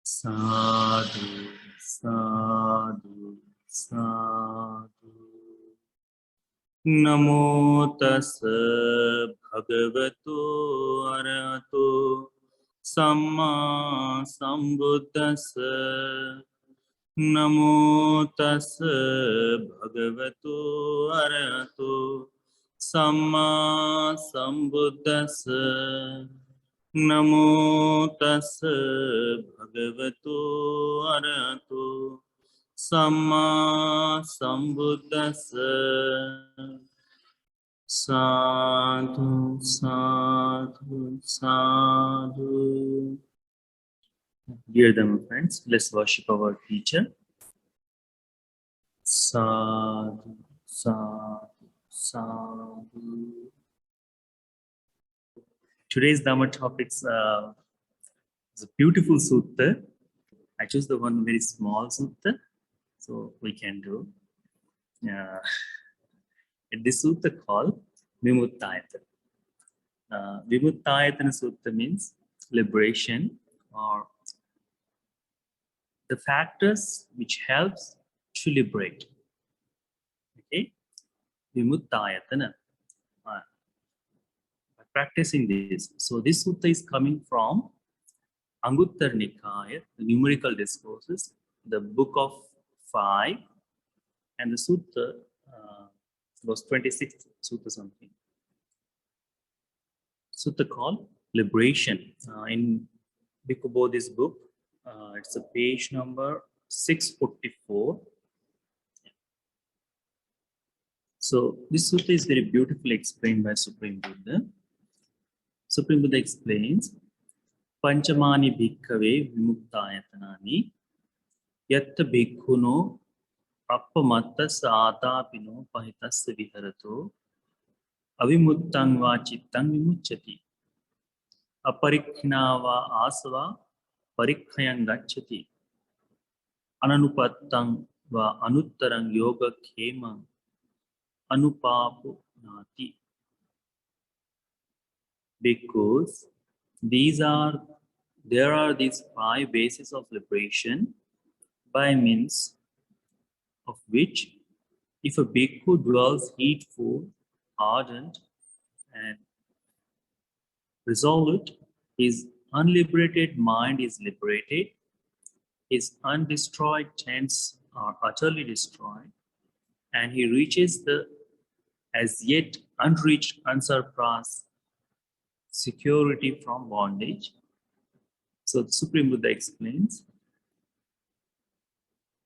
Sadhu, sadhu, sadhu. Namo tassa bhagavato arahato samma sambuddhassa. Namo tassa bhagavato arahato samma sambuddhassa. Namo tassa bhagavato arahato samma sambuddhassa. Sadhu, sadhu, sadhu. Dear Dhamma friends, let's worship our teacher. Sadhu, sadhu, sadhu. Today's Dhamma topic is a beautiful sutta. I chose the one very small sutta, so we can do. This sutta called Vimuttāyatanasutta. Vimuttāyatanasutta means liberation, or the factors which helps to liberate. Okay, Vimuttāyatana. By practicing this, so this sutta is coming from Anguttara Nikaya, the numerical discourses, the book of 5, and the sutta was 26th sutta something. Sutta called liberation. In Bhikkhu Bodhi's book, it's a page number 644. So this sutta is very beautifully explained by Supreme Buddha. Supreme Buddha explains, Panchamani bhikkhave vimuttāyatanani yatta bhikkhuno appamatta sādāpino pahitasya viharato avimuttam va chittam vimucchati aparikkhinā va āsava parikkhayan gacchati ananupattam va anuttarang yoga khemam anupapunati. Because there are these 5 bases of liberation, by means of which, if a bhikkhu dwells heedful, ardent, and resolute, his unliberated mind is liberated, his undestroyed tents are utterly destroyed, and he reaches the as yet unreached, unsurpassed security from bondage. So the Supreme Buddha explains,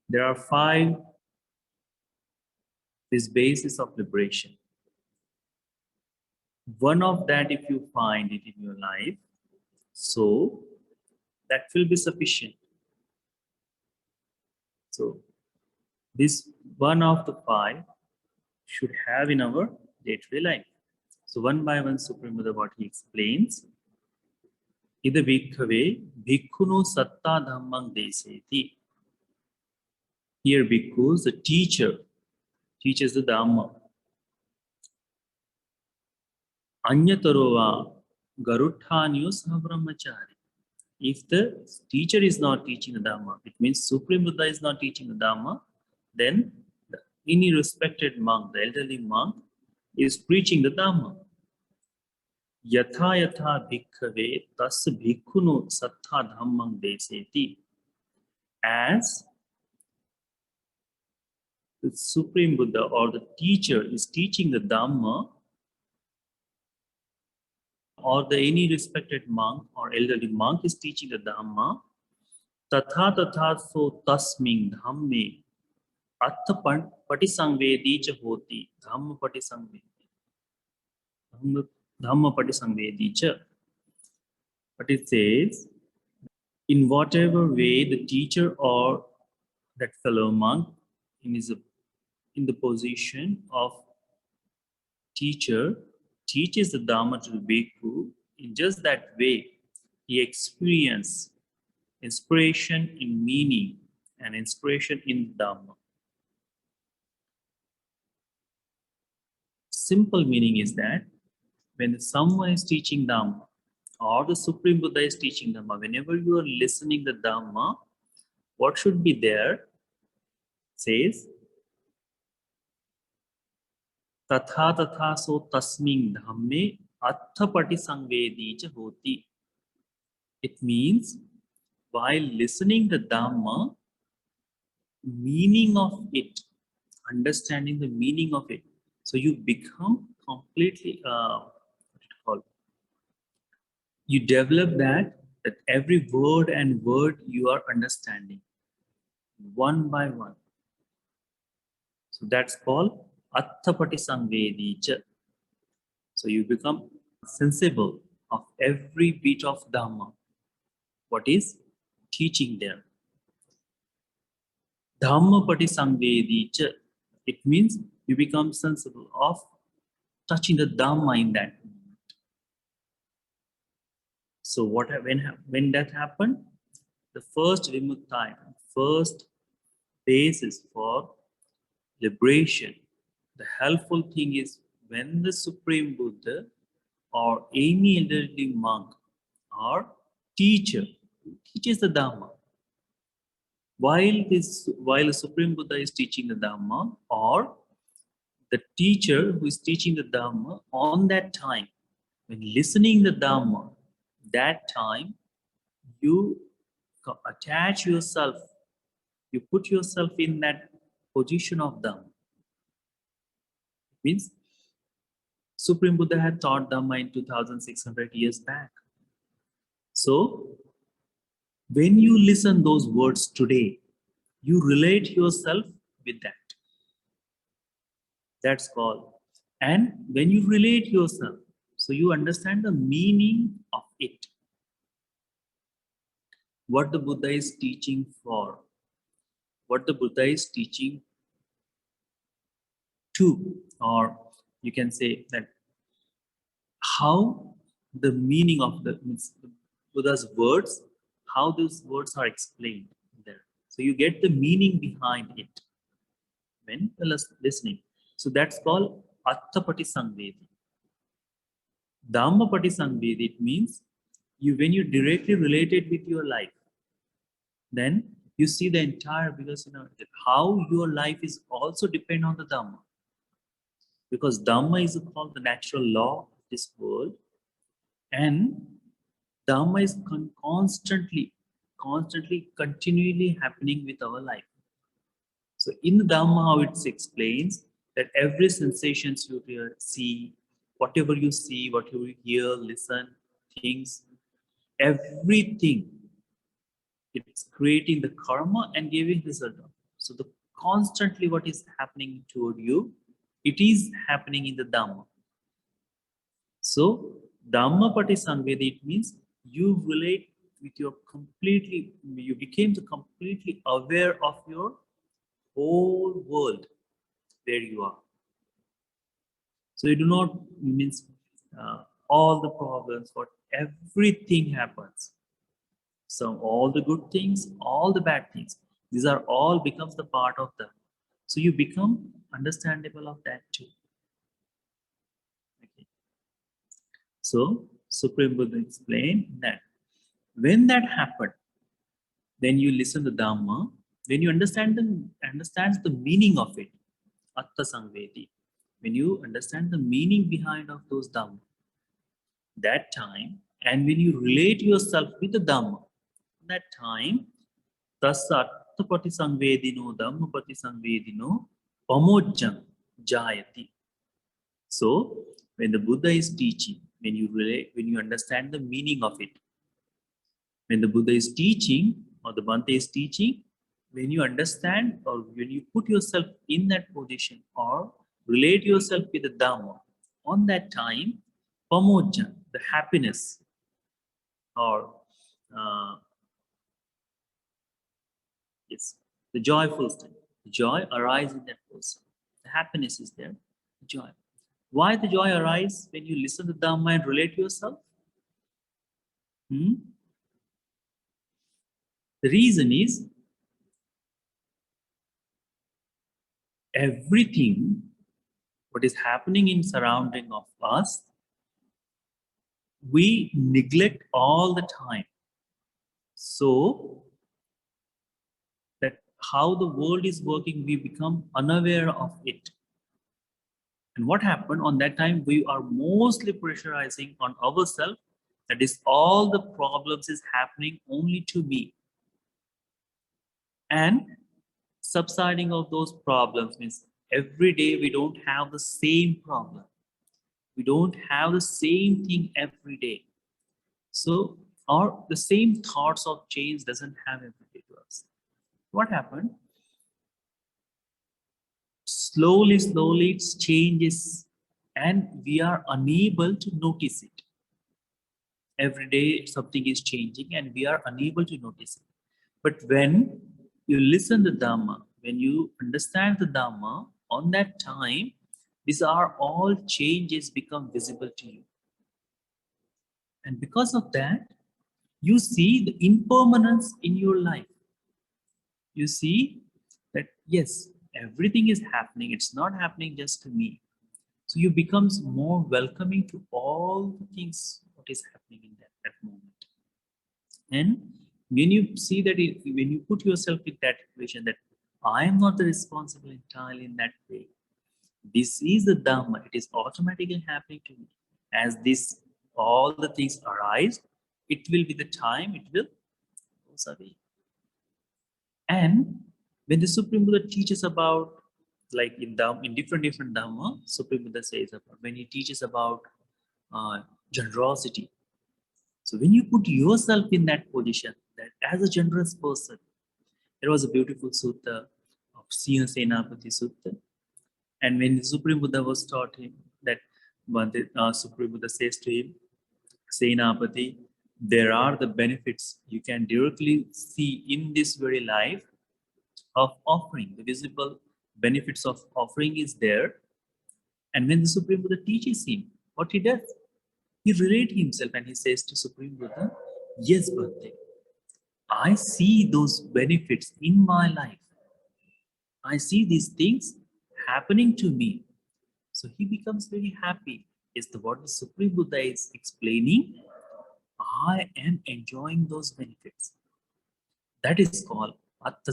there are 5 these bases of liberation. One of that, if you find it in your life, so that will be sufficient. So this one of the 5 should have in our day-to-day life. So one by one, Supreme Buddha, what he explains, Ida bhikkhave bhikkhuno satta dhammang deseti. Here bhikkhus, the teacher, teaches the Dhamma. Anyatarova garutthānyo saha brahmachari. If the teacher is not teaching the Dhamma, it means Supreme Buddha is not teaching the Dhamma, then any respected monk, the elderly monk, is preaching the Dhamma. Yatha yatha bhikkhave tasya bhikkhuno sattha dhammang deseti. As the Supreme Buddha or the teacher is teaching the Dhamma, or any respected monk or elderly monk is teaching the Dhamma, tatha tatha so tasming dhamme attha patisangvedi cha hoti. Dhamma patisangvedi cha. But it says, in whatever way the teacher or that fellow monk in the position of teacher teaches the Dhamma to the bhikkhu, in just that way he experiences inspiration in meaning and inspiration in Dhamma. Simple meaning is that when someone is teaching Dhamma, or the Supreme Buddha is teaching Dhamma, whenever you are listening the Dhamma, what should be there? Says, Tatha tatha so tasming dhamme atthapati sangvedi cha hoti. It means, while listening the Dhamma, meaning of it, understanding the meaning of it. So you become completely, what it called? You develop that every word and word you are understanding one by one. So that's called Atthapati Samvedi cha. So you become sensible of every bit of Dhamma, what is teaching there. Dhammapati Samvedi cha. It means you become sensible of touching the Dhamma in that moment. So when that happened, the first Vimuttāyatanasutta, first basis for liberation, the helpful thing is when the Supreme Buddha or any elderly monk or teacher teaches the Dhamma, while the Supreme Buddha is teaching the Dhamma, or the teacher who is teaching the Dhamma, on that time, when listening the Dhamma, that time you attach yourself, you put yourself in that position of Dhamma. Means Supreme Buddha had taught Dhamma in 2600 years back. So when you listen those words today, you relate yourself with that. That's called. And when you relate yourself, so you understand the meaning of it. What the Buddha is teaching for. What the Buddha is teaching to. Or you can say that how the meaning of the Buddha's words, how those words are explained there. So you get the meaning behind it when listening. So that's called Atthapati Samvedi. Dhammapati Samvedi, it means when you directly relate it with your life, then you see the entire, because how your life is also depend on the Dhamma. Because Dhamma is called the natural law of this world, and Dhamma is constantly, continually happening with our life. So in the Dhamma, how it explains that every sensations you see, whatever you see, whatever you hear, listen, things, everything, it's creating the karma and giving result. So the constantly what is happening toward you, it is happening in the Dhamma. So Dhammapati Samvedi, it means you relate with your completely, you became completely aware of your whole world where you are. So you do not means all the problems, what everything happens. So all the good things, all the bad things, these are all becomes the part of them. So you become understandable of that too. Okay. So Supreme Buddha explained that when that happened, then you listen to Dhamma, when you understands the meaning of it, Atta Samvedi, when you understand the meaning behind of those Dhamma, that time, and when you relate yourself with the Dhamma, that time, Tasattapati Samvedino Dhammapati Samvedino Pamojjam Jayati. So when the Buddha is teaching, when you understand the meaning of it, when the Buddha is teaching or the Bhante is teaching, when you understand or when you put yourself in that position or relate yourself with the Dhamma, on that time, Pamojja, the happiness or yes, the joyful state, the joy arises in that person. The happiness is there, the joy. Why the joy arises when you listen to Dhamma and relate yourself? The reason is everything what is happening in surrounding of us, we neglect all the time. So that how the world is working, we become unaware of it. And what happened on that time, we are mostly pressurizing on ourselves. That is, all the problems is happening only to me. And subsiding of those problems means every day we don't have the same problem. We don't have the same thing every day. So, or the same thoughts of change doesn't have every day to us. What happened? Slowly it changes and we are unable to notice it. Every day something is changing and we are unable to notice it. But when you listen to Dhamma, when you understand the Dhamma, on that time, these are all changes become visible to you. And because of that, you see the impermanence in your life. You see that, yes, everything is happening. It's not happening just to me. So you becomes more welcoming to all the things what is happening in that moment. And when you see that, when you put yourself in that equation, that I am not the responsible entirely in that way. This is the Dhamma. It is automatically happening to me. As this, all the things arise, it will be the time it will goes away. And when the Supreme Buddha teaches about, like in different Dhamma, Supreme Buddha says about when he teaches about generosity. So when you put yourself in that position, that as a generous person, there was a beautiful sutta of Siha Senapati Sutta. And when the Supreme Buddha was taught him that, Supreme Buddha says to him, Senapati, there are the benefits you can directly see in this very life of offering. The visible benefits of offering is there. And when the Supreme Buddha teaches him, what he does, he relates himself and he says to Supreme Buddha, yes, Bhante, I see those benefits in my life. I see these things happening to me. So he becomes very happy. Is the what the Supreme Buddha is explaining? I am enjoying those benefits. That is called Atta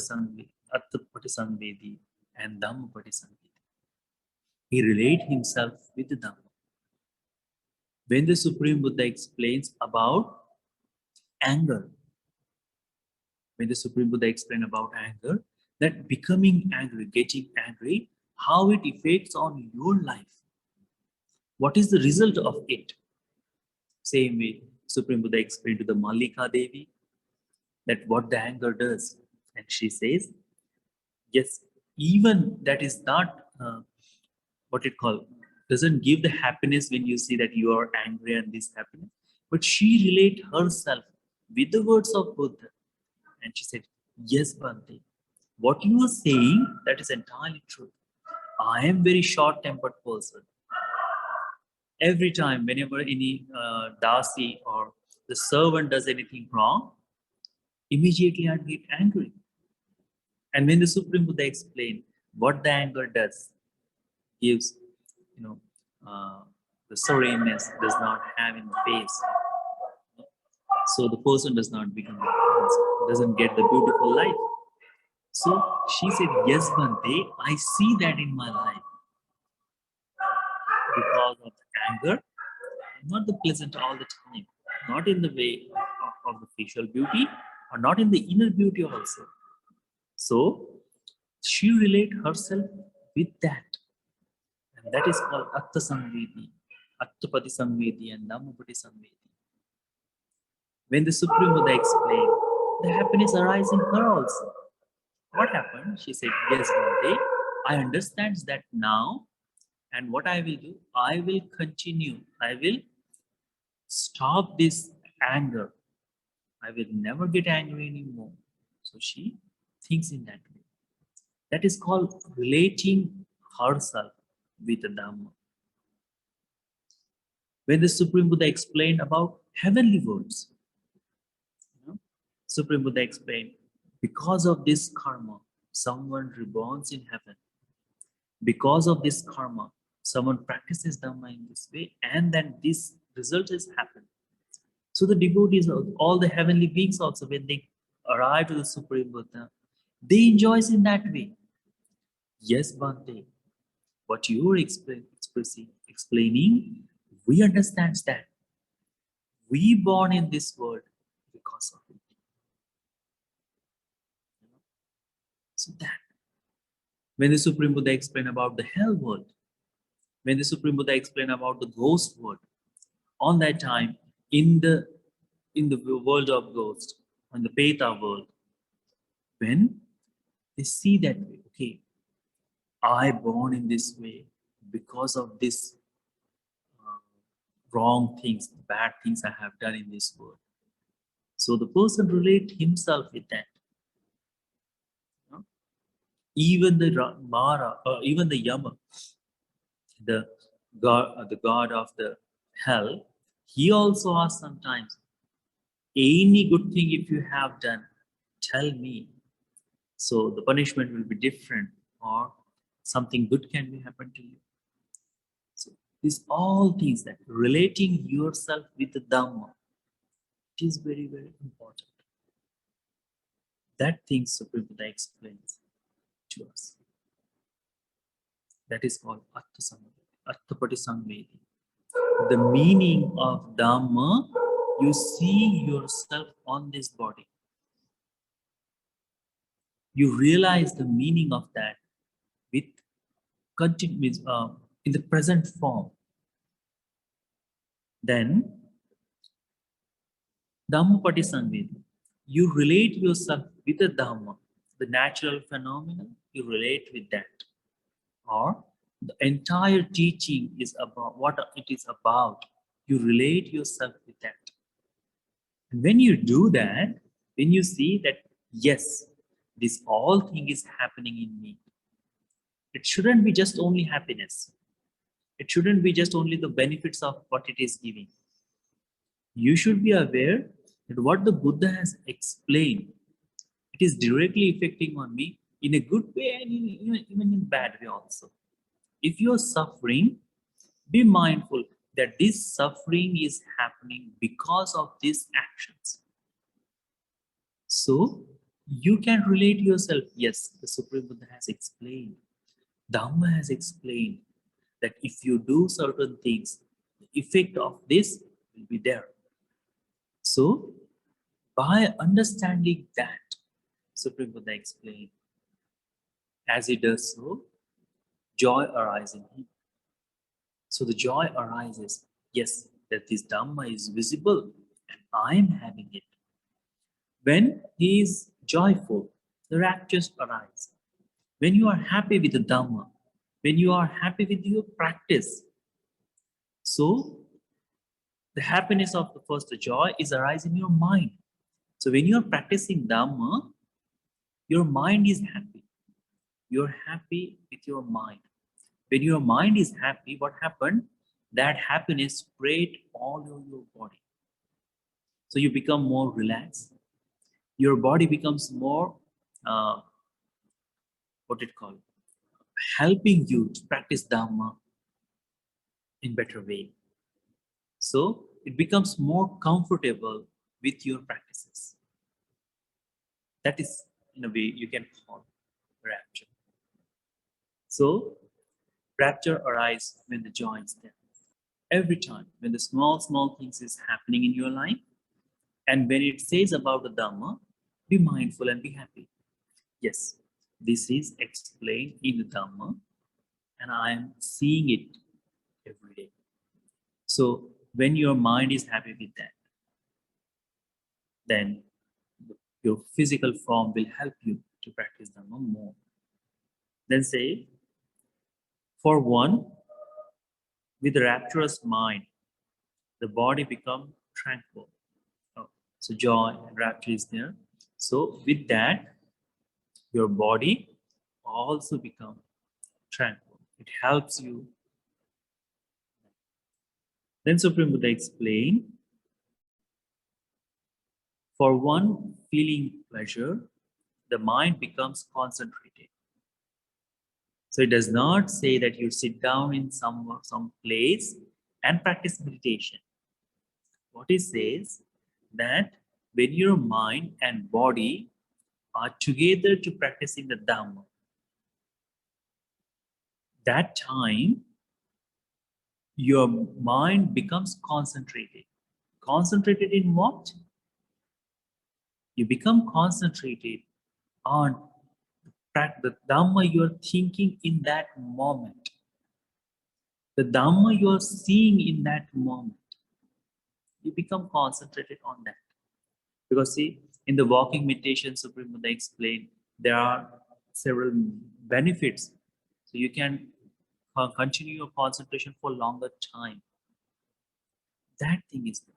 Patisamvedi and Dhamma Patisamvedi. He relates himself with the Dhamma. When the Supreme Buddha explains about anger, when the Supreme Buddha explained about anger, that becoming angry, getting angry, how it affects on your life. What is the result of it? Same way, Supreme Buddha explained to the Mallika Devi that what the anger does. And she says, yes, even that is not what it called, doesn't give the happiness when you see that you are angry and this happiness. But she relate herself with the words of Buddha. And she said, yes, Bhante, what you are saying, that is entirely true. I am very short-tempered person. Every time, whenever any dasi or the servant does anything wrong, immediately I get angry. And when the Supreme Buddha explained what the anger does, gives, you know, the sereneness does not have in the face. So the person does not become, doesn't get the beautiful life. So she said, yes, Bhante, I see that in my life. Because of the anger, not the pleasant all the time, not in the way of the facial beauty, or not in the inner beauty also. So she relate herself with that. And that is called Atta Samvedi, Attapati Samvedi and Dhammapati Samvedi. When the Supreme Buddha explained, the happiness arises in her also. What happened? She said, yes, Bhante, I understand that now. And what I will do, I will continue. I will stop this anger. I will never get angry anymore. So she thinks in that way. That is called relating herself with the Dhamma. When the Supreme Buddha explained about heavenly worlds, Supreme Buddha explained, because of this karma, someone reborns in heaven. Because of this karma, someone practices Dhamma in this way, and then this result has happened. So the devotees, all the heavenly beings also, when they arrive to the Supreme Buddha, they enjoy in that way. Yes, Bhante, what you are explaining, we understand that. We born in this world because of it. So that when the Supreme Buddha explained about the hell world, when the Supreme Buddha explained about the ghost world, on that time in the world of ghosts, on the Peta world, when they see that way, okay, I born in this way because of this uh, wrong things, bad things I have done in this world. So the person relate himself with that. You know? Even the Mara, even the Yama, the god of the hell, he also asks sometimes, any good thing if you have done, tell me. So the punishment will be different, or something good can be happen to you. So these all things that relating yourself with the Dhamma, it is very, very important. That thing Supreme Buddha explains to us. That is called Arthapati Samvedi. The meaning of Dhamma, you see yourself on this body. You realize the meaning of that with continuous in the present form. Then Dhammapati Samvedi, you relate yourself with the Dhamma, the natural phenomenon, you relate with that. Or the entire teaching is about what it is about. You relate yourself with that. And when you do that, when you see that, yes, this all thing is happening in me, it shouldn't be just only happiness. It shouldn't be just only the benefits of what it is giving. You should be aware that what the Buddha has explained, it is directly affecting on me in a good way and even in bad way also. If you are suffering, be mindful that this suffering is happening because of these actions. So you can relate yourself. Yes, the Supreme Buddha has explained, Dhamma has explained that if you do certain things, the effect of this will be there. So by understanding that, Supreme Buddha explained, as he does so, joy arises in him. So the joy arises, yes, that this Dhamma is visible and I am having it. When he is joyful, the raptures arise. When you are happy with the Dhamma, when you are happy with your practice, so the happiness of the first joy is arising in your mind. So when you are practicing Dhamma, your mind is happy. You're happy with your mind. When your mind is happy, what happened? That happiness spread all over your body. So you become more relaxed. Your body becomes more, what it called, helping you to practice Dhamma in better way. So it becomes more comfortable with your practices. That is, in a way, you can call rapture. So rapture arises when the joy is there. Every time when the small things is happening in your life, and when it says about the Dhamma, be mindful and be happy. Yes, this is explained in the Dhamma, and I am seeing it every day. So when your mind is happy with that, then your physical form will help you to practice Dhamma more. Then say, for one, with a rapturous mind, the body becomes tranquil. Oh, so joy and rapture is there. So with that, your body also become tranquil. It helps you. Then Supreme Buddha explained, for one feeling pleasure, the mind becomes concentrated. So it does not say that you sit down in some place and practice meditation. What it says, that when your mind and body are together to practicing the Dhamma, that time your mind becomes concentrated. Concentrated in what? You become concentrated on the Dhamma you are thinking in that moment. The Dhamma you are seeing in that moment. You become concentrated on that. Because see, in the walking meditation, Supreme Buddha explained, there are several benefits. So you can continue your concentration for longer time. That thing is there.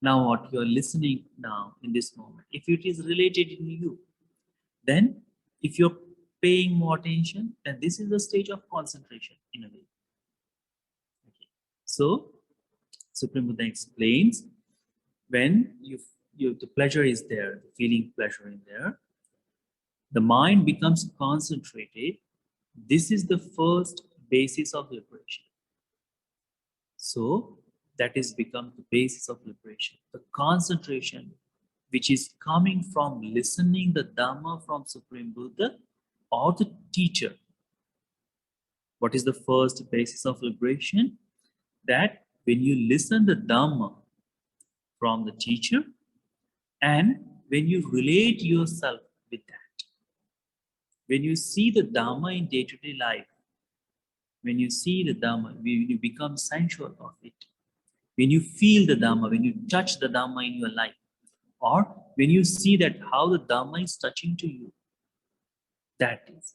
Now what you are listening now in this moment, if it is related in you, then if you're paying more attention, then this is the stage of concentration in a way. Okay. So Supreme Buddha explains, when the pleasure is there, the feeling pleasure in there, the mind becomes concentrated. This is the first basis of liberation. So that is become the basis of liberation. The concentration which is coming from listening the Dhamma from Supreme Buddha or the teacher. What is the first basis of liberation? That when you listen the Dhamma from the teacher and when you relate yourself with that, when you see the Dhamma in day-to-day life, when you see the Dhamma, when you become sensual of it, when you feel the Dhamma, when you touch the Dhamma in your life, or when you see that how the Dhamma is touching to you, that is.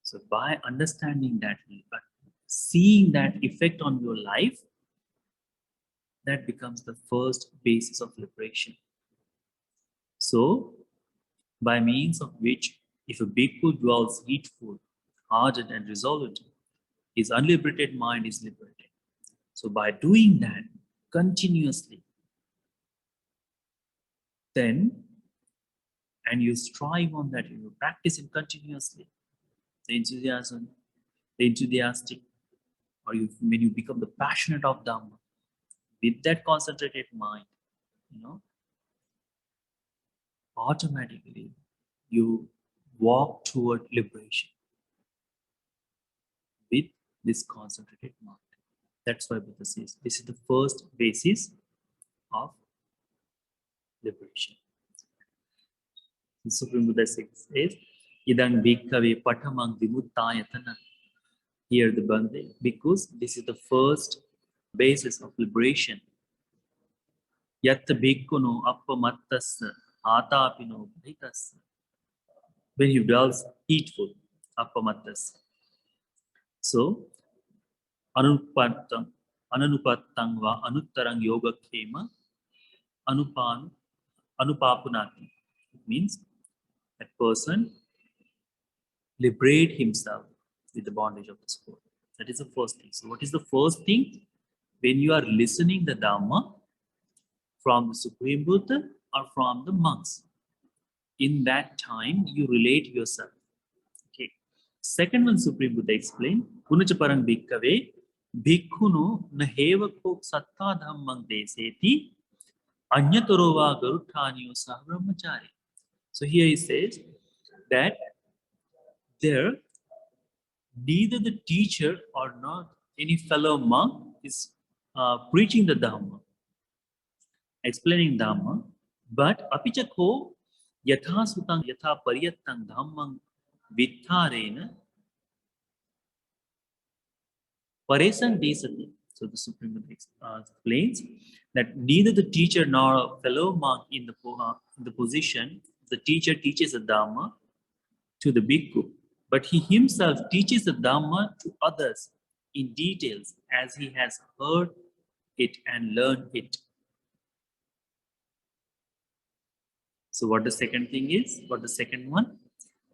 So by understanding that, but seeing that effect on your life, that becomes the first basis of liberation. So by means of which, if a bhikkhu dwells heedful, ardent and resolute, his unliberated mind is liberated. So by doing that continuously, then, and you strive on that, you practice it continuously, the enthusiasm, the enthusiastic, or when you become the passionate of Dhamma, with that concentrated mind, automatically you walk toward liberation with this concentrated mind. That's why Buddha says this is the first basis of liberation. The Supreme Buddha says, Idang bhikkhave patamang vimuttāyatana. Here the Bande, because this is the first basis of liberation. Yatta bhikkhuno appamattassa atapino bhitassa. When he dwells heedful, appamattassa. So, anupattam va anuttarang yoga khema anupapunati. It means that person liberate himself with the bondage of this world. That is the first thing. So what is the first thing? When you are listening the Dhamma from the Supreme Buddha or from the monks, in that time you relate yourself. Okay. Second one, Supreme Buddha explained, Punacha parang bhikkave bhikkhuno naheva kok satta dhammang deseti anyatarova garuthaniyo sah brahmachari. So here he says that there neither the teacher or not any fellow monk is preaching the Dhamma, explaining Dhamma, but apichako yatha sutang yatha paryattang dhammang vitharena paresang desati. So the Supreme Buddha explains that neither the teacher nor a fellow monk in the position, the teacher teaches the Dhamma to the bhikkhu, but he himself teaches the Dhamma to others in details as he has heard it and learned it. So what the second thing is, what the second one,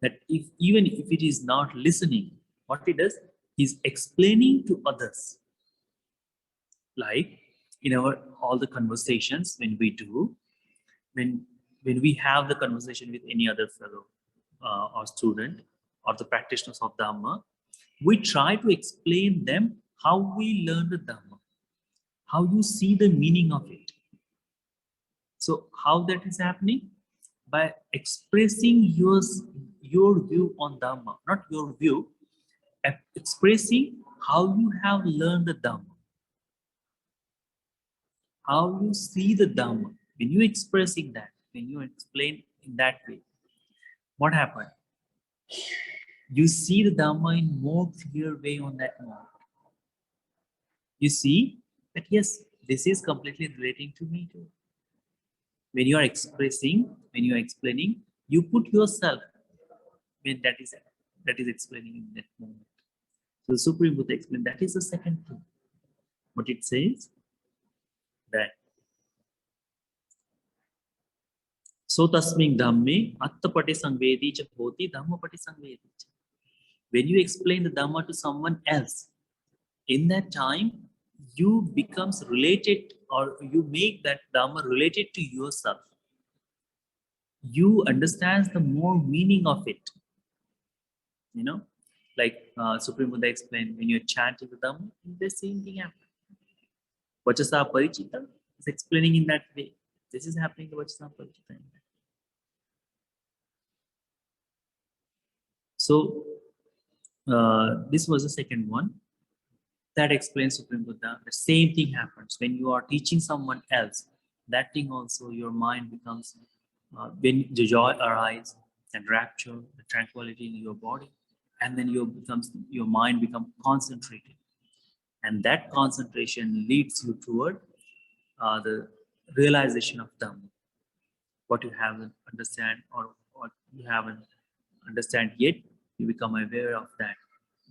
that even if it is not listening, what he does, he's explaining to others. Like in all the conversations when we do, when we have the conversation with any other fellow or student or the practitioners of Dhamma, we try to explain them how we learn the Dhamma, how you see the meaning of it. So how that is happening? By expressing your view on Dhamma, not your view, expressing how you have learned the Dhamma, how you see the Dhamma. When you expressing that, when you explain in that way, what happened? You see the Dhamma in more clear way on that moment. You see that yes, this is completely relating to me too. When you are expressing, when you are explaining, you put yourself when that is explaining in that moment. So the Supreme Buddha explained that is the second thing. What it says that so tasming dhamme attapati samvedi cha bhoti dhammapati samvedi cha. When you explain the Dhamma to someone else, in that time you becomes related or you make that Dhamma related to yourself. You understand the more meaning of it. You know, like Supreme Buddha explained, when you're chanting the Dhamma, the same thing happens. Vachasa Parichita is explaining in that way. This is happening to Vachasa Parichita. So, this was the second one. That explains Supreme Buddha. The same thing happens when you are teaching someone else. That thing also, your mind becomes, when the joy arises and rapture, the tranquility in your body, and then your mind becomes concentrated. And that concentration leads you toward the realization of Dhamma. What you haven't understand or what you haven't understand yet, you become aware of that.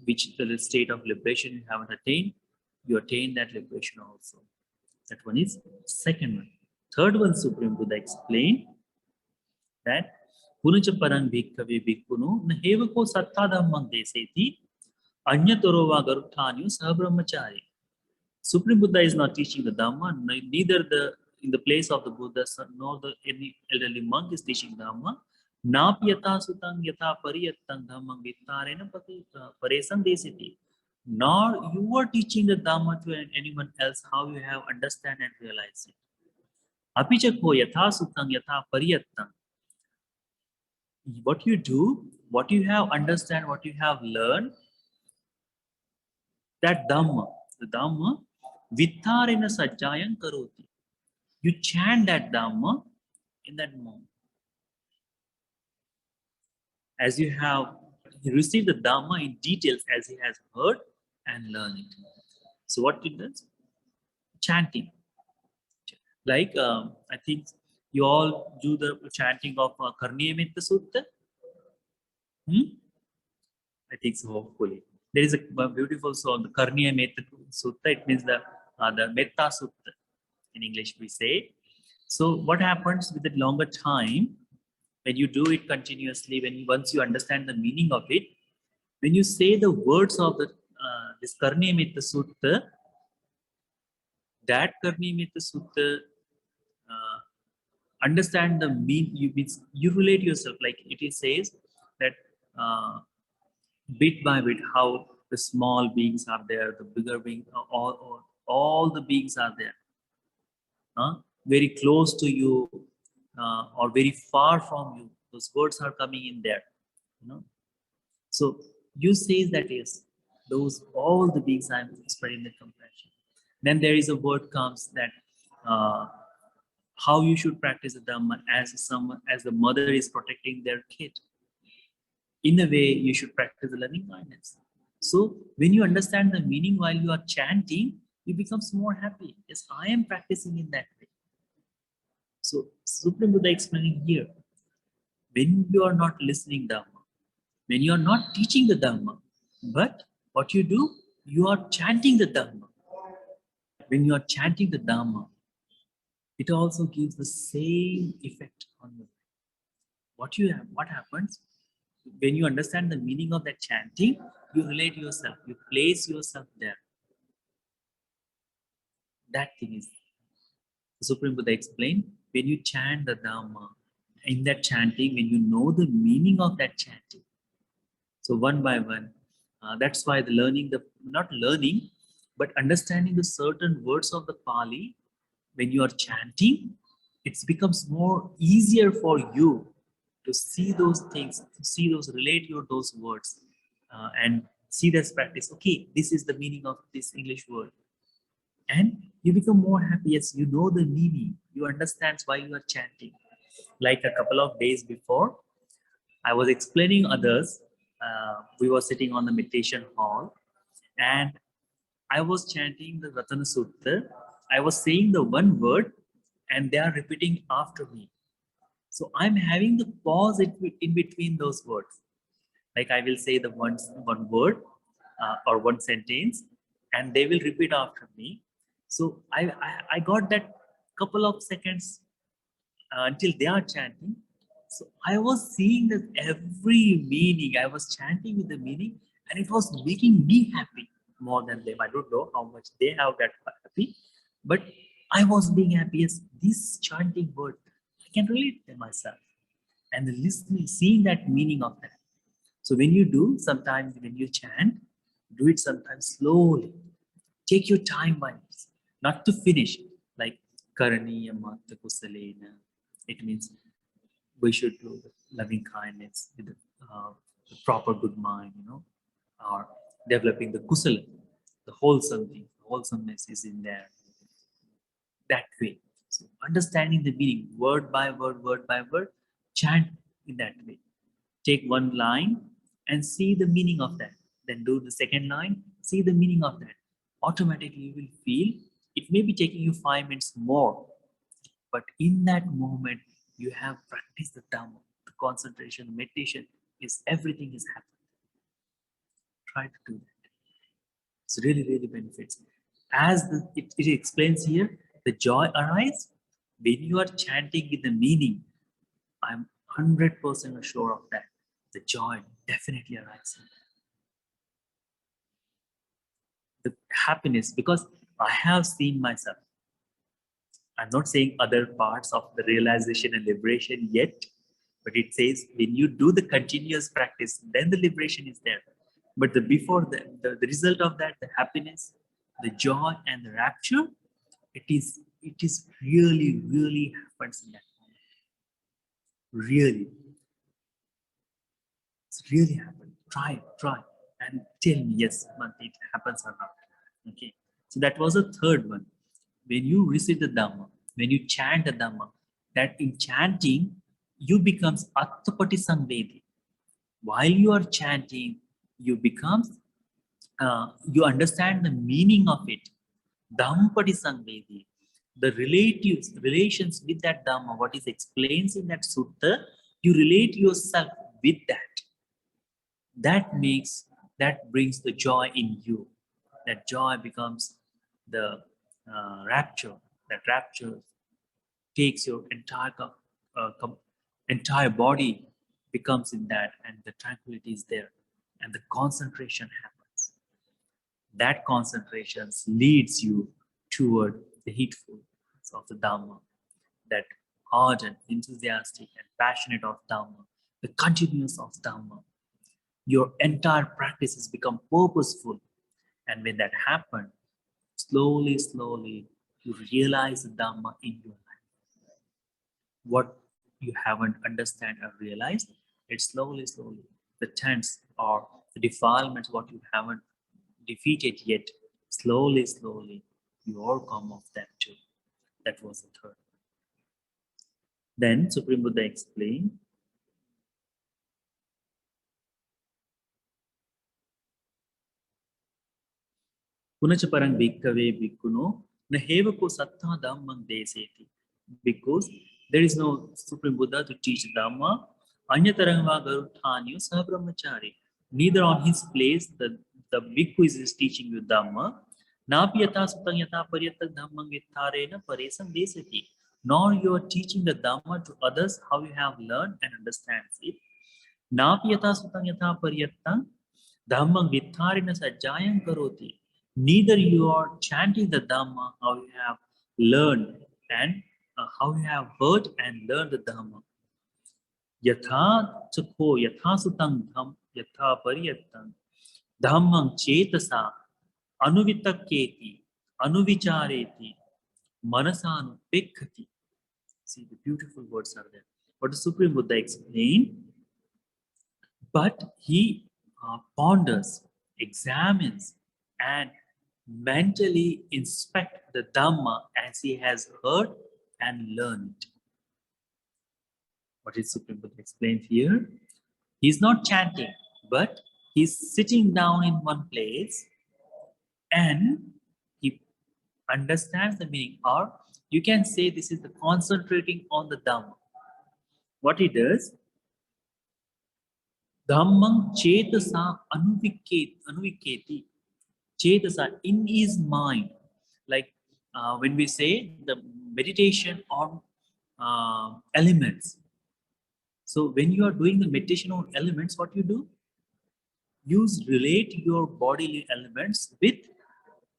Which the state of liberation you haven't attained, you attain that liberation also. That one is second one. Third one, Supreme Buddha explained that Punacha parang bhikkhave bhikkhunu nahevako sattha dhammang deseti anyatorova garuthanyu sahabrahmachari. Supreme Buddha is not teaching the Dhamma, neither in the place of the Buddha nor any elderly monk is teaching Dhamma. Napi yatha sutang yatha pariyattang dhammang vittarena paresam desiti. Nor you are teaching the Dhamma to anyone else how you have understand and realize it. Apichakho yatha sutang yatha pariyattang. What you do, what you have understand, what you have learned, that Dhamma, the Dhamma, vittarena sajjayam karoti. You chant that Dhamma in that moment. As you have received the Dhamma in details as he has heard and learned it. So what it does? Chanting. Like I think you all do the chanting of Karniyamitta I think so, hopefully. There is a beautiful song, the Karniyamitta Sutta. It means the Metta Sutta. In English we say. So what happens with the longer time, when you do it continuously, once you understand the meaning of it, when you say the words of this Karniyamitta Sutta, that Karniyamitta Sutta, understand the you relate yourself, like it says that bit by bit how the small beings are there, the bigger beings, all the beings are there, very close to you or very far from you. Those words are coming in there, So you say that yes, those all the beings I am spreading the compassion. Then there is a word comes that how you should practice the Dhamma as the mother is protecting their kid. In a way, you should practice the loving kindness. So when you understand the meaning while you are chanting, you become more happy. Yes, I am practicing in that way. So Supreme Buddha explaining here, when you are not listening Dhamma, when you are not teaching the Dhamma, but what you do, you are chanting the Dhamma. When you are chanting the Dhamma, it also gives the same effect on you. What happens? When you understand the meaning of that chanting, you relate yourself, you place yourself there. That thing is, the Supreme Buddha explained, when you chant the Dhamma, in that chanting, when you know the meaning of that chanting, so one by one, that's why not learning, but understanding the certain words of the Pali, when you are chanting, it becomes more easier for you to see those things, to see those, relate your those words, and see this practice. Okay, this is the meaning of this English word, and you become more happy as you know the meaning. You understand why you are chanting. Like a couple of days before, I was explaining others. We were sitting on the meditation hall, and I was chanting the Sutta. I was saying the one word, and they are repeating after me. So I'm having the pause in between those words. Like I will say the one word or one sentence, and they will repeat after me. So I got that couple of seconds until they are chanting. So I was seeing that every meaning, I was chanting with the meaning, and it was making me happy more than them. I don't know how much they have that happy, but I was being happy as this chanting word. I can relate to myself and listening, seeing that meaning of that. So when you do, sometimes when you chant, do it sometimes slowly. Take your time while not to finish. Like Karaniya Matta Kusalena. It means we should do with loving kindness with the proper good mind, or developing the kusala, the wholesome thing, wholesomeness is in there that way. So understanding the meaning, word by word, chant in that way. Take one line and see the meaning of that. Then do the second line, see the meaning of that. Automatically you will feel it may be taking you 5 minutes more, but in that moment, you have practiced the Dhamma, the concentration, meditation, is everything is happening. Try to do that. It's really, really benefits. As it explains here, the joy arises when you are chanting with the meaning. I'm 100% sure of that. The joy definitely arises. The happiness, because I have seen myself. I'm not saying other parts of the realization and liberation yet, but it says when you do the continuous practice, then the liberation is there. But the before the result of that, the happiness, the joy, and the rapture, it is really, really happens in that moment. Really, it's really happened. Try, and tell me, yes, Manti, it happens or not. Okay. So that was the third one. When you recite the Dhamma, when you chant the Dhamma, that in chanting, you becomes Attapati Samvedi. While you are chanting, you understand the meaning of it. Dhampati Samvedi. The relations with that Dhamma, what is explained in that sutta, you relate yourself with that. That brings the joy in you. That joy becomes the rapture. That rapture takes your entire body becomes in that, and the tranquility is there, and the concentration happens. That concentration leads you toward the heedful of the Dhamma, that ardent, enthusiastic, and passionate of Dhamma, the continuous of Dhamma. Your entire practices become purposeful. And when that happens, slowly, slowly, you realize the Dhamma in your life. What you haven't understand or realized, it's slowly, slowly. The tents or the defilements, what you haven't defeated yet, slowly, slowly, you overcome of that too. That was the third. Then Supreme Buddha explained, Punacha parang bhikkave bhikkhuno na hevako sattva dhammang deseti. Because there is no Supreme Buddha to teach Dhamma, anyatarangva garuthanyo sahabrahmachari. Neither on his place the bhikkhu is teaching you Dhamma, napi yatha sutang yatha paryatak dhammang vitharena paresam deseti. Nor you are teaching the Dhamma to others how you have learned and understands it. Napi yatha sutang yatha paryatak dhammang vitharena sajjayam karoti. Neither you are chanting the Dhamma how you have learned and how you have heard and learned the Dhamma. Yatha chakho yatha sutang dham yatha pariyattam dhammang chetasa anuvitaketi anuvichareti manasanupekkati. See, the beautiful words are there. What the Supreme Buddha explained, but he ponders, examines, and mentally inspect the Dhamma as he has heard and learned. What is Supreme Buddha explained here? He's not chanting, but he's sitting down in one place and he understands the meaning. Or you can say this is the concentrating on the Dhamma. What he does, Dhammam chetasa anuviketi. Chetasa, in his mind. Like when we say the meditation on elements. So when you are doing the meditation on elements, what you do? You relate your bodily elements with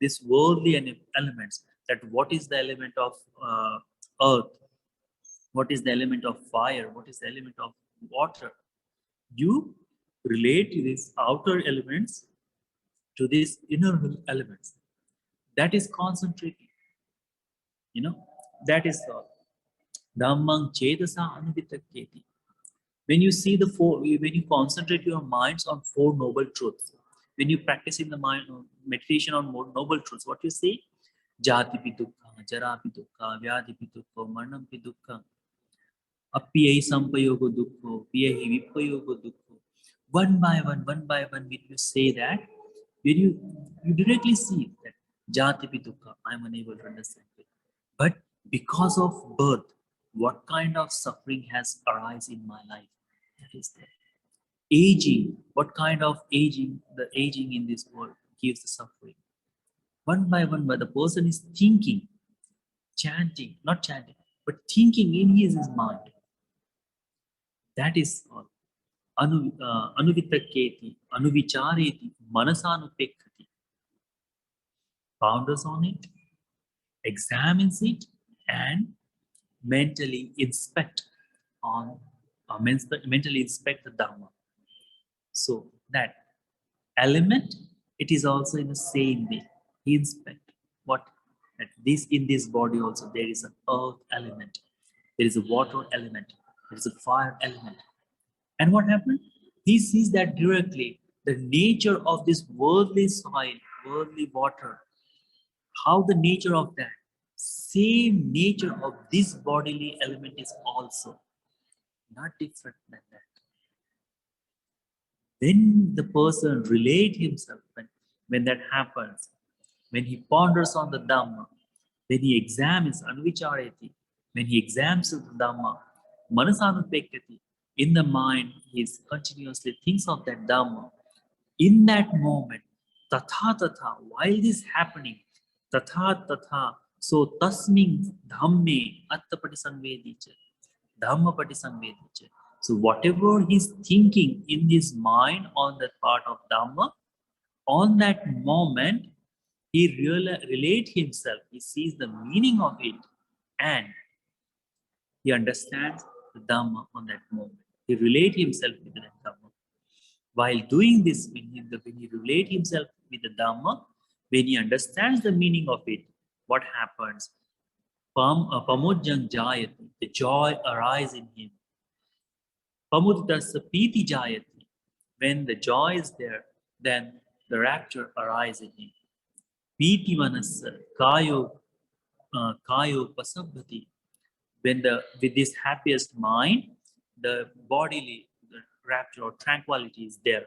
this worldly elements. That what is the element of earth? What is the element of fire? What is the element of water? You relate these outer elements to these inner elements. That is concentrating. That is all. Dhammam chetasa anuvitaketi. When you see when you concentrate your minds on four noble truths, when you practice in the mind meditation on more noble truths, what you see? Jati pi dukkha, jara pi dukkha, vyadhi pi dukkha, marnam pi dukkha, appiyai sampayogo dukkha, piyahi vipayogo dukkha. One by one, when you say that, when you directly see that jati pi dukkha, I am unable to understand it. But because of birth, what kind of suffering has arisen in my life? That is there. Aging, what kind of aging, the aging in this world gives the suffering. One by one, the person is thinking, chanting, not chanting, but thinking in his mind. That is all. Anuvitaketi, anuvichareti, manasanupekkati. Ponders on it, examines it, and mentally inspect mentally inspect the Dhamma. So that element, it is also in the same way. He inspect what that this in this body also there is an earth element, there is a water element, there is a fire element. And what happened? He sees that directly the nature of this worldly soil, worldly water, how the nature of that same nature of this bodily element is also not different than that. When the person relate himself, when that happens, when he ponders on the Dhamma, when he examines anvicharati, when he examines the Dhamma, manasanupekkati, in the mind, he continuously thinks of that Dhamma. In that moment, tatha tatha, while this happening, tatha tatha, so tasmin dhamme attapati sanvedicha, dhammapati sanvedicha. So whatever he's thinking in his mind on that part of Dhamma, on that moment, he relate himself, he sees the meaning of it, and he understands the Dhamma on that moment. He relate himself with that Dhamma. While doing this, when he relate himself with the Dhamma, when he understands the meaning of it, what happens? Pamojjang jayati, the joy arises in him. Pamuditassa piti jayati, when the joy is there, then the rapture arises in him. Piti manassa kayo pasabbhati, when with this happiest mind, the bodily the rapture or tranquility is there.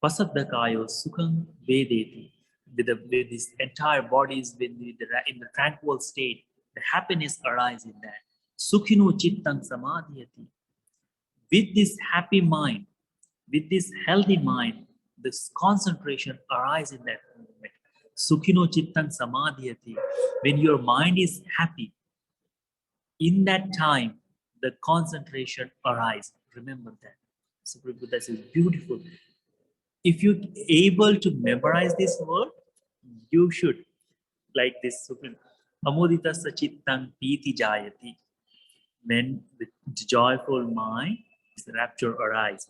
Pasaddakayo sukham vedeti, with this entire body is in the tranquil state, the happiness arises in that. Sukhino chittang samadhyati, with this happy mind, with this healthy mind, this concentration arises in that moment. Sukhino chittang samadhyati, when your mind is happy, in that time, the concentration arises. Remember that. Supreme Buddha says, beautiful. If you're able to memorize this word, you should, like this Supreme. Amodita sachittang piti jayati. When the joyful mind, the rapture arises.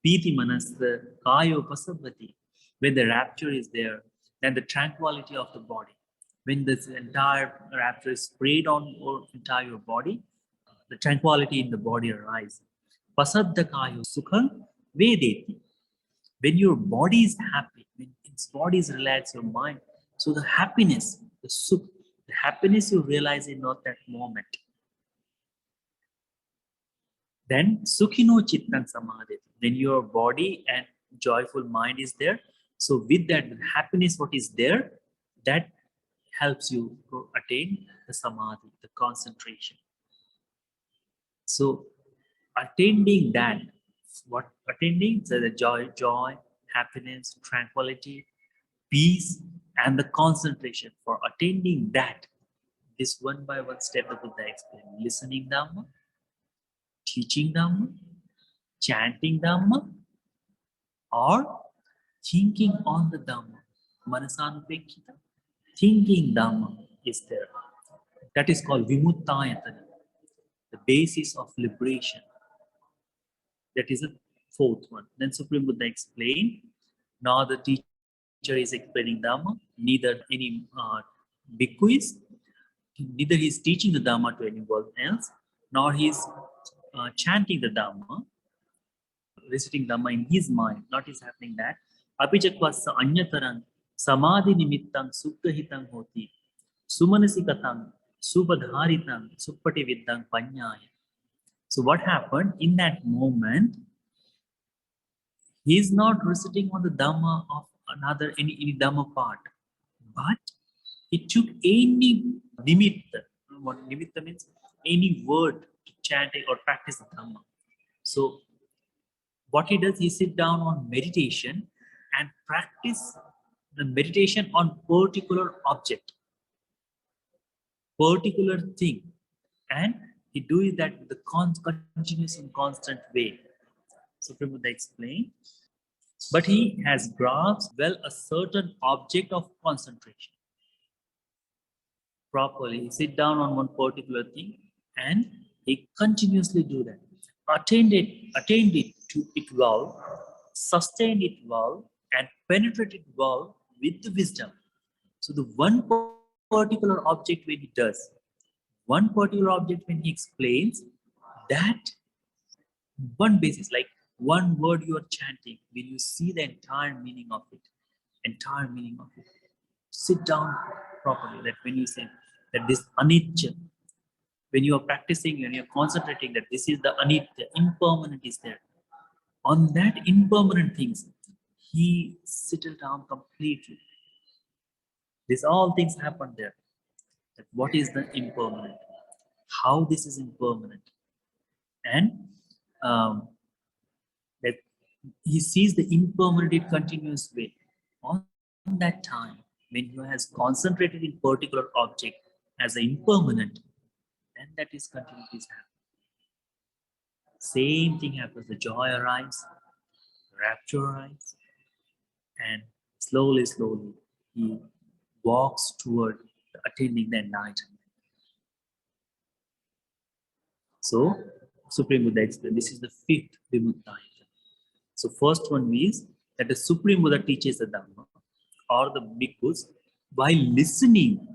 Piti manasa kayo pasabbhati. When the rapture is there, then the tranquility of the body. when this entire rapture is sprayed on your entire body, the tranquility in the body arises. Pasaddakayo sukham vedeti. When your body is happy, when its body is relaxed, your mind, so the happiness, the sukh, the happiness you realize in not that moment. Then sukhino chittan samadhi. When your body and joyful mind is there, so with that happiness, what is there, that helps you to attain the samadhi, the concentration. So attending that, what attending? So the joy, happiness, tranquility, peace, and the concentration. For attaining that, this one by one step the Buddha explained: listening Dhamma, teaching Dhamma, chanting Dhamma, or thinking on the Dhamma. Manasanupekkhita. Thinking Dhamma is there. That is called Vimuttāyatanasutta, the basis of liberation. That is the fourth one. Then Supreme Buddha explained, now the teacher is explaining Dhamma, neither any bhikkhu is, neither he is teaching the Dhamma to anyone else, nor he is chanting the Dhamma, reciting Dhamma in his mind, not is happening that. Apichakwasa anyatarang samadhi nimittang sukkhahitang hoti sumanasikatam subadharitang suppati viddang panyaya. So what happened in that moment? He is not reciting on the Dhamma of another any Dhamma part, but he took any nimitta. What nimitta means? Any word to chant or practice the Dhamma. So what he does, he sit down on meditation and practice the meditation on particular object, particular thing, and he does that with the continuous and constant way. Supreme Buddha explained, but he has grasped well a certain object of concentration. Properly, he sit down on one particular thing and he continuously do that. Attained it to it well, sustained it well, and penetrate it well with the wisdom. So the one particular object when he does, one particular object when he explains, that one basis, like one word you are chanting, when you see the entire meaning of it, sit down properly. That when you say that this anitya, when you are practicing and you're concentrating that this is the anitya, impermanent is there. On that impermanent things, he settled down completely. These all things happen there. That what is the impermanent? How this is impermanent? And that he sees the impermanent in continuous way. On that time, when he has concentrated in particular object as an impermanent, then that is continuity is happening. Same thing happens. The joy arises, rapture arises, and slowly, he walks toward attaining the enlightenment. So, Supreme Buddha explained, this is the fifth Vimuttāyatanasutta. So, first one means that the Supreme Buddha teaches the Dhamma or the bhikkhus. While listening,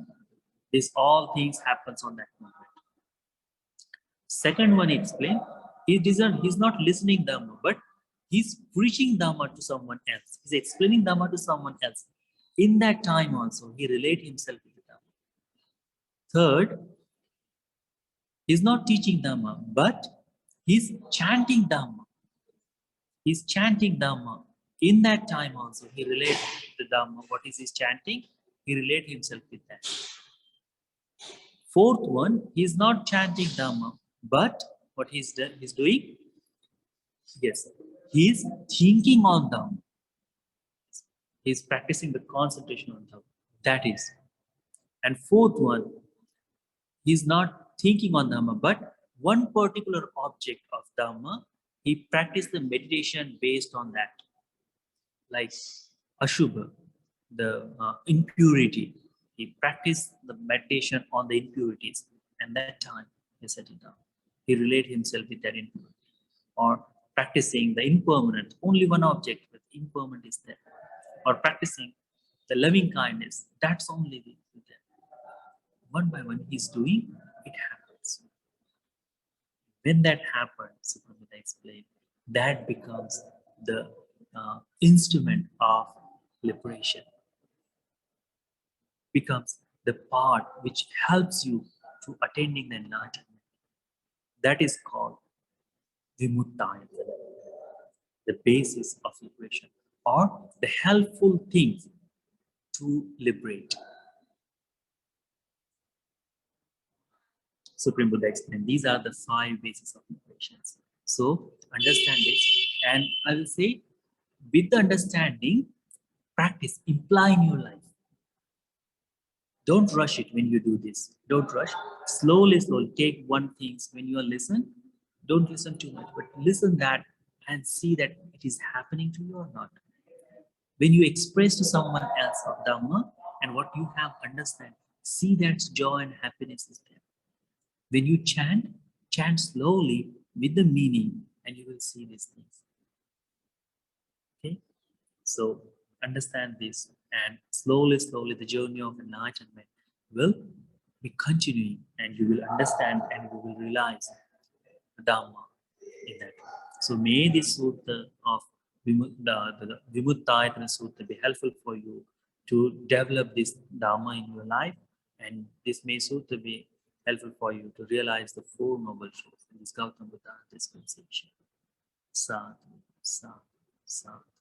this all things happens on that moment. Second one, he explained, he's not listening Dhamma, but he's preaching Dhamma to someone else. He's explaining Dhamma to someone else. In that time also, he relates himself with the Dhamma. Third, he's not teaching Dhamma, but he's chanting Dhamma. He's chanting Dhamma. In that time also, he relates the Dhamma. What is his chanting? He relates himself with that. Fourth one, he's not chanting Dhamma, but what he's doing? Yes, he's thinking on Dhamma. He's practicing the concentration on Dhamma. That is. And fourth one, he's not thinking on Dhamma, but one particular object of Dhamma, he practiced the meditation based on that. Like Ashubha, the impurity. He practiced the meditation on the impurities. And that time, he set it down. He related himself with that impurity. Or practicing the impermanent, only one object, but impermanent is there. Or practicing the loving kindness, that's only there. one by one he's doing, it happens. When that happens, Supremita explained, that becomes the instrument of liberation, becomes the part which helps you to attaining the enlightenment. That is called Vimuttāyatanasutta, the basis of liberation, or the helpful things to liberate. Supreme Buddha explained these are the 5 bases of liberations. So understand this, and I will say, with the understanding, practice, imply in your life. Don't rush it when you do this. Don't rush. Slowly, slowly, take one thing when you listen. Don't listen too much, but listen that and see that it is happening to you or not. When you express to someone else of Dhamma and what you have understand, see that joy and happiness is there. When you chant, chant slowly with the meaning, and you will see these things. Okay? So understand this, and slowly, slowly, the journey of enlightenment will be continuing, and you will understand and you will realize the Dhamma in that. So may this sutta of the Vimuttāyatanasutta be helpful for you to develop this Dhamma in your life, and this may sutta be helpful for you to realize the 4 noble truths in this Gautama Buddha dispensation. Sadhu, sadhu, sadhu.